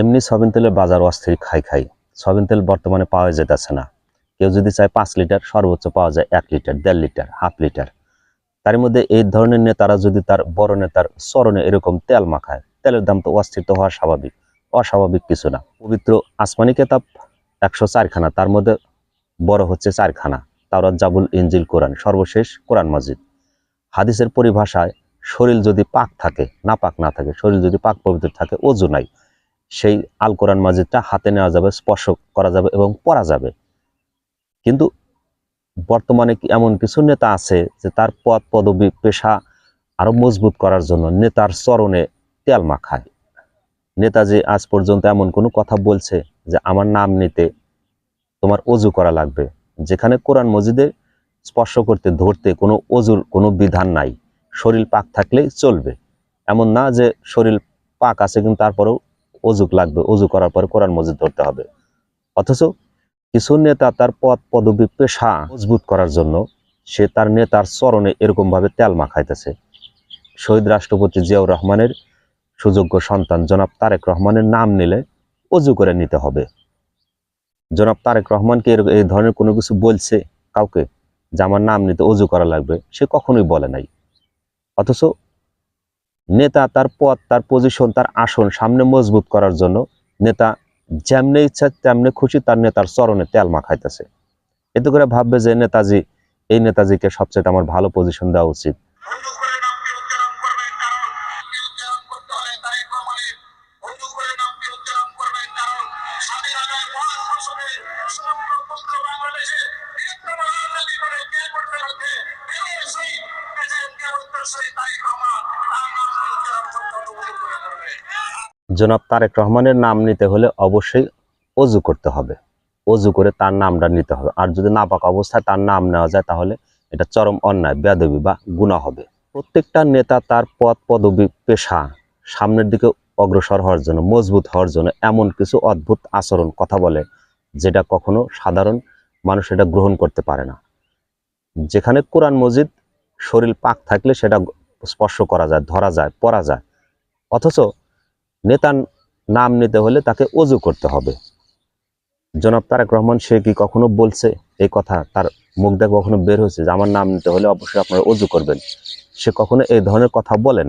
এমনি সয়াবিন তেলের বাজার অস্থির খাই সয়াবিন তেল বর্তমানে পাওয়া যেতেছে না। কেউ যদি চায় 5 লিটার, সর্বোচ্চ পাওয়া যায় 1 লিটার, 1.5 লিটার, হাফ লিটার। তার মধ্যে এই ধরনের নেতারা যদি তার বড় নেতার চরণে এরকম তেল মাখায়, তেলের দাম তো অস্থির হওয়া স্বাভাবিক, অস্বাভাবিক কিছু না। পবিত্র আসমানি কেতাব 104 খানা, তার মধ্যে বড় হচ্ছে 4 খানা, তাওরাত, জাবুল, ইনজিল, কোরআন, সর্বশেষ কোরআন মাজিদ। হাদিসের পরিভাষায় শরীর যদি পাক থাকে, না পাক না থাকে, শরীর যদি পাক পবিত্র থাকে, ওযু নাই, সেই আল কোরআন মাজিদটা হাতে নেওয়া যাবে, স্পর্শ করা যাবে এবং পড়া যাবে। কিন্তু বর্তমানে এমন কিছু নেতা আছে যে তার পদ পদবি পেশা আরো মজবুত করার জন্য নেতার চরণে তেল মাখায়। নেতাজি আজ পর্যন্ত এমন কোনো কথা বলছে যে আমার নাম নিতে তোমার অজু করা লাগবে, যেখানে কোরআন মজিদে স্পর্শ করতে ধরতে কোনো অজুর কোনো বিধান নাই, শরীর পাক থাকলেই চলবে। এমন না যে শরীর পাক আছে কিন্তু তারপরেও অজু লাগবে, অজু করার পরে কোরআন মজিদ ধরতে হবে। অথচ কিছু নেতা তার পদ পদবি পেশা মজবুত করার জন্য সে তার নেতার চরণে এরকম ভাবে তেল মাখাইতেছে। শহীদ রাষ্ট্রপতি জিয়াউর রহমানের সুযোগ্য সন্তান জনাব তারেক রহমানের নাম নিলে অজু করে নিতে হবে। জনাব তারেক রহমানকে এই ধরনের কোনো কিছু বলছে কাউকে যে আমার নাম নিতে অজু করা লাগবে? সে কখনোই বলে নাই। অথচ নেতা তার পদ, তার পজিশন, তার আসন সামনে মজবুত করার জন্য নেতা যেমনে ইচ্ছা তেমনে খুশি তার নেতার চরণে তেল মাখাইতেছে। এতে করে ভাববে যে এই নেতাজিকে সবচেয়ে আমার ভালো পজিশন দেওয়া উচিত। জনাব তারেক রহমানের নাম নিতে হলে অবশ্যই অজু করতে হবে, অজু করে তার নামটা নিতে হবে। আর যদি নাপাক অবস্থায় তার নাম নেওয়া যায় তাহলে এটা চরম অন্যায়, বেয়াদবি বা গুনাহ হবে। প্রত্যেকটা নেতা তার পদ পদবি পেশা সামনের দিকে অগ্রসর হওয়ার জন্য, মজবুত হওয়ার জন্য এমন কিছু অদ্ভুত আচরণ কথা বলে যেটা কখনো সাধারণ মানুষ এটা গ্রহণ করতে পারে না। যেখানে কোরআন মজিদ শরীর পাক থাকলে সেটা স্পর্শ করা যায়, ধরা যায়, পড়া যায়, অথচ নেতার নাম নিতে হলে তাকে অজু করতে হবে। জনাব তারেক রহমান সে কি কখনো বলছে এই কথা? তার মুখ দিয়ে কখনো বের হয়েছে যে আমার নাম নিতে হলে অবশ্যই আপনারা অজু করবেন? সে কখনো এই ধরনের কথা বলে নাই।